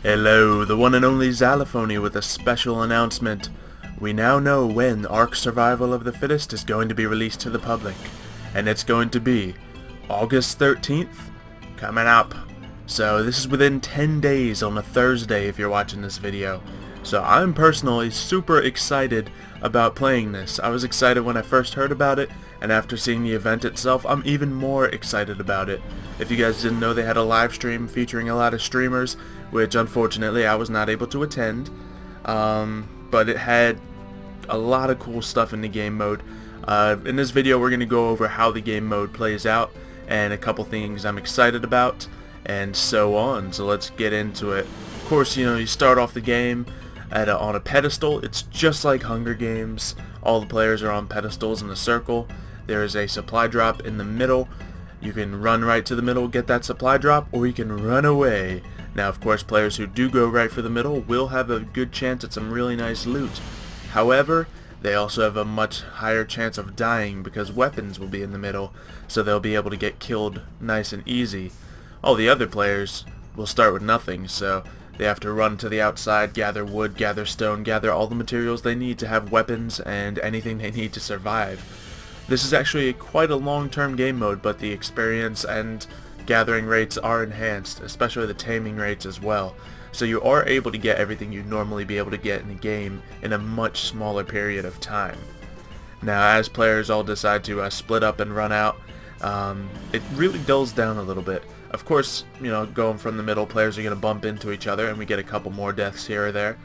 Hello, the one and only Xylophony with a special announcement. We now know when ARK Survival of the Fittest is going to be released to the public, and it's going to be August 13th, coming up. So this is within 10 days on a Thursday if you're watching this video. So I'm personally super excited about playing this. I was excited when I first heard about it, and after seeing the event itself, I'm even more excited about it. If you guys didn't know, they had a live stream featuring a lot of streamers, which unfortunately I was not able to attend. But it had a lot of cool stuff in the game mode. In this video we're going to go over how the game mode plays out and a couple things I'm excited about and so on. So let's get into it. Of course, you start off the game on a pedestal. It's just like Hunger Games. All the players are on pedestals in a circle. There is a supply drop in the middle. You can run right to the middle, get that supply drop, or you can run away. Now, of course, players who do go right for the middle will have a good chance at some really nice loot. However, they also have a much higher chance of dying because weapons will be in the middle, so they'll be able to get killed nice and easy. All the other players will start with nothing, so they have to run to the outside, gather wood, gather stone, gather all the materials they need to have weapons and anything they need to survive. This is actually quite a long-term game mode, but the experience and gathering rates are enhanced, especially the taming rates as well. So you are able to get everything you'd normally be able to get in a game in a much smaller period of time. Now, as players all decide to split up and run out, it really dulls down a little bit. Of course, going from the middle, players are going to bump into each other and we get a couple more deaths here or there.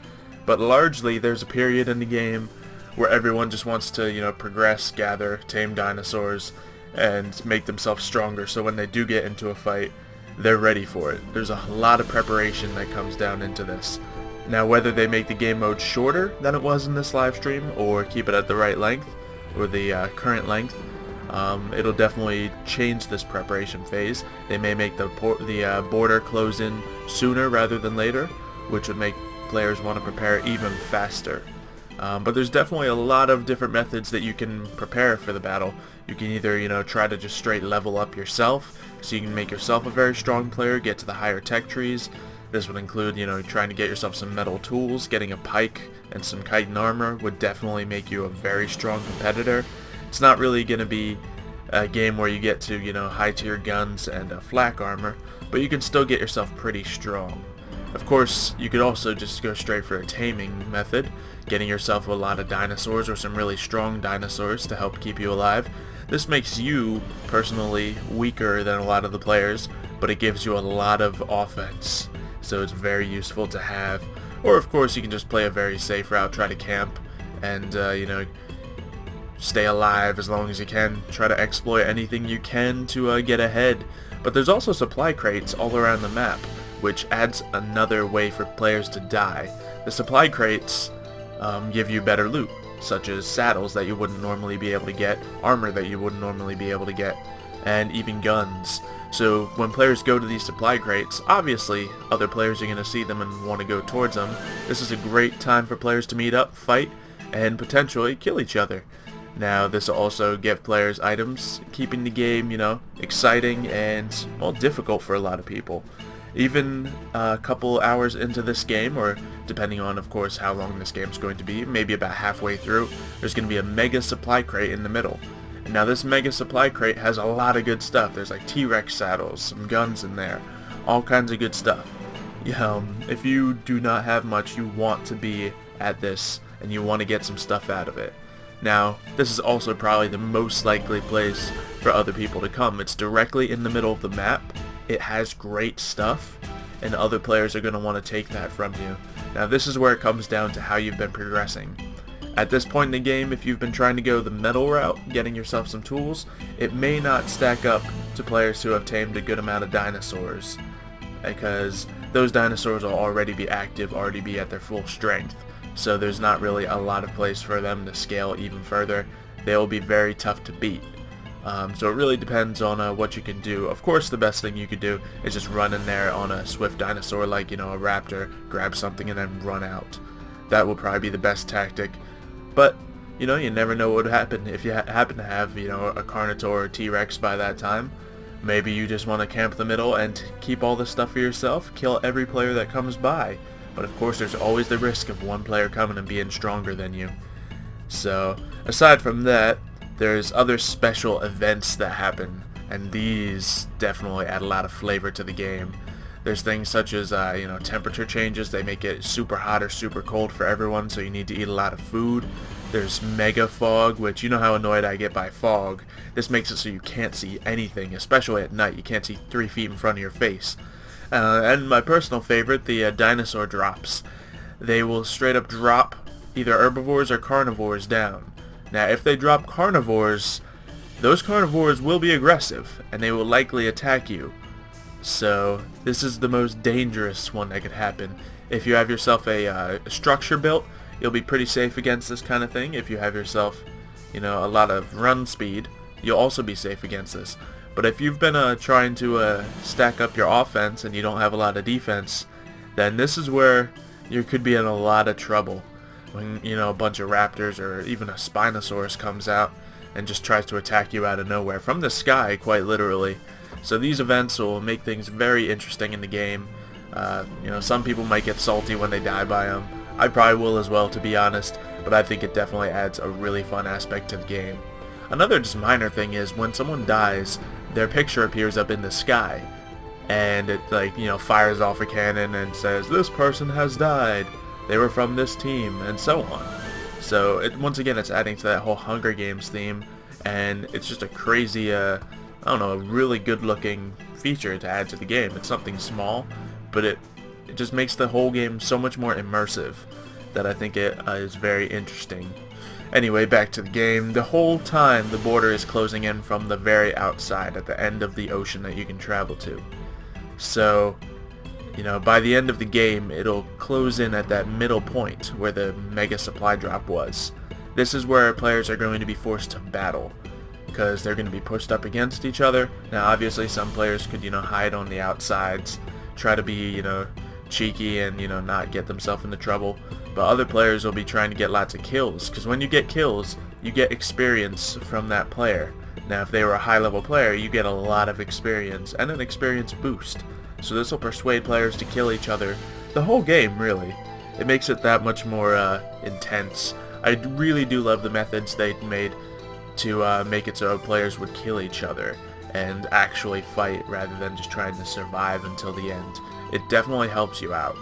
But largely, there's a period in the game where everyone just wants to, progress, gather, tame dinosaurs, and make themselves stronger, so when they do get into a fight, they're ready for it. There's a lot of preparation that comes down into this. Now, whether they make the game mode shorter than it was in this live stream, or keep it at the right length, or the current length, it'll definitely change this preparation phase. They may make the border close in sooner rather than later, which would make players want to prepare even faster. But there's definitely a lot of different methods that you can prepare for the battle. You can either, try to just straight level up yourself, so you can make yourself a very strong player, get to the higher tech trees. This would include, trying to get yourself some metal tools. Getting a pike and some chitin armor would definitely make you a very strong competitor. It's not really going to be a game where you get to, high tier guns and flak armor, but you can still get yourself pretty strong. Of course, you could also just go straight for a taming method, getting yourself a lot of dinosaurs or some really strong dinosaurs to help keep you alive. This makes you, personally, weaker than a lot of the players, but it gives you a lot of offense, so it's very useful to have. Or of course, you can just play a very safe route, try to camp, and, stay alive as long as you can, try to exploit anything you can to get ahead. But there's also supply crates all around the map, which adds another way for players to die. The supply crates give you better loot, such as saddles that you wouldn't normally be able to get, armor that you wouldn't normally be able to get, and even guns. So when players go to these supply crates, obviously other players are going to see them and want to go towards them. This is a great time for players to meet up, fight, and potentially kill each other. Now, this will also give players items, keeping the game, exciting and, well, difficult for a lot of people. Even a couple hours into this game, or depending on, of course, how long this game's going to be, maybe about halfway through, there's going to be a mega supply crate in the middle. And now this mega supply crate has a lot of good stuff. There's like T-Rex saddles, some guns in there, all kinds of good stuff. If you do not have much, you want to be at this, and you want to get some stuff out of it. Now, this is also probably the most likely place for other people to come. It's directly in the middle of the map. It has great stuff, and other players are going to want to take that from you. Now, this is where it comes down to how you've been progressing. At this point in the game, if you've been trying to go the metal route, getting yourself some tools, it may not stack up to players who have tamed a good amount of dinosaurs, because those dinosaurs will already be active, already be at their full strength. So there's not really a lot of place for them to scale even further. They will be very tough to beat. So it really depends on what you can do. Of course, the best thing you could do is just run in there on a swift dinosaur like, a raptor, grab something and then run out. That will probably be the best tactic. But, you never know what would happen if you happen to have, a Carnotaur or T-Rex by that time. Maybe you just want to camp the middle and keep all the stuff for yourself, kill every player that comes by. But of course there's always the risk of one player coming and being stronger than you. So aside from that, there's other special events that happen, and these definitely add a lot of flavor to the game. There's things such as temperature changes. They make it super hot or super cold for everyone, so you need to eat a lot of food. There's mega fog, which you know how annoyed I get by fog. This makes it so you can't see anything, especially at night. You can't see 3 feet in front of your face. And my personal favorite, the dinosaur drops. They will straight up drop either herbivores or carnivores down. Now if they drop carnivores, those carnivores will be aggressive and they will likely attack you. So this is the most dangerous one that could happen. If you have yourself a structure built, you'll be pretty safe against this kind of thing. If you have yourself, a lot of run speed, you'll also be safe against this. But if you've been trying to stack up your offense and you don't have a lot of defense, then this is where you could be in a lot of trouble. When, a bunch of raptors or even a Spinosaurus comes out and just tries to attack you out of nowhere, from the sky, quite literally. So these events will make things very interesting in the game. Some people might get salty when they die by them. I probably will as well, to be honest, but I think it definitely adds a really fun aspect to the game. Another just minor thing is when someone dies, their picture appears up in the sky, and it fires off a cannon and says, "This person has died. They were from this team," and so on. So once again, it's adding to that whole Hunger Games theme, and it's just a crazy, a really good looking feature to add to the game. It's something small, but it just makes the whole game so much more immersive that I think it is very interesting. Anyway, back to the game. The whole time the border is closing in from the very outside at the end of the ocean that you can travel to. So, by the end of the game, it'll close in at that middle point where the mega supply drop was. This is where players are going to be forced to battle, because they're going to be pushed up against each other. Now obviously some players could, hide on the outsides, try to be, cheeky and, not get themselves into trouble. But other players will be trying to get lots of kills, because when you get kills, you get experience from that player. Now if they were a high level player, you get a lot of experience and an experience boost. So this will persuade players to kill each other the whole game, really. It makes it that much more intense. I really do love the methods they made to make it so players would kill each other and actually fight rather than just trying to survive until the end. It definitely helps you out.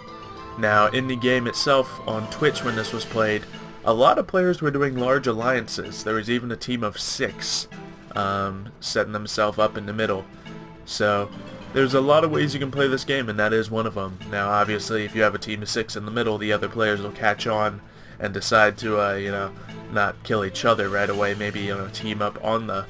Now in the game itself, on Twitch when this was played, a lot of players were doing large alliances. There was even a team of 6 setting themselves up in the middle. So there's a lot of ways you can play this game, and that is one of them. Now obviously if you have a team of 6 in the middle, the other players will catch on and decide to not kill each other right away. Maybe team up on the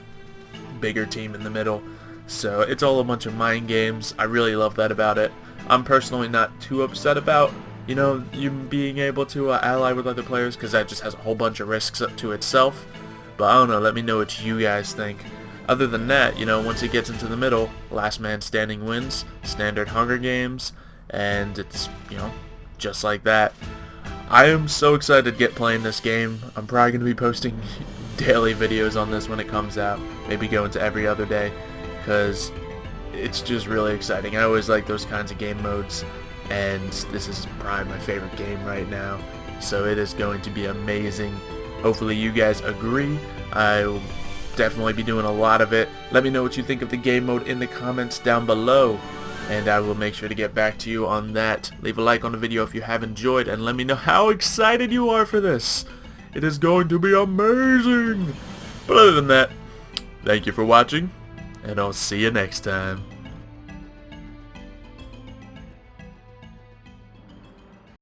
bigger team in the middle. So it's all a bunch of mind games. I really love that about it. I'm personally not too upset about you being able to ally with other players, because that just has a whole bunch of risks up to itself. But I don't know, let me know what you guys think. Other than that, once it gets into the middle, last man standing wins, standard Hunger Games, and it's just like that. I am so excited to get playing this game. I'm probably going to be posting daily videos on this when it comes out, maybe go into every other day, because it's just really exciting. I always like those kinds of game modes, and this is probably my favorite game right now, so it is going to be amazing. Hopefully you guys agree. I will definitely be doing a lot of it. Let me know what you think of the game mode in the comments down below, and I will make sure to get back to you on that. Leave a like on the video if you have enjoyed, and let me know how excited you are for this. It is going to be amazing. But other than that, thank you for watching, and I'll see you next time.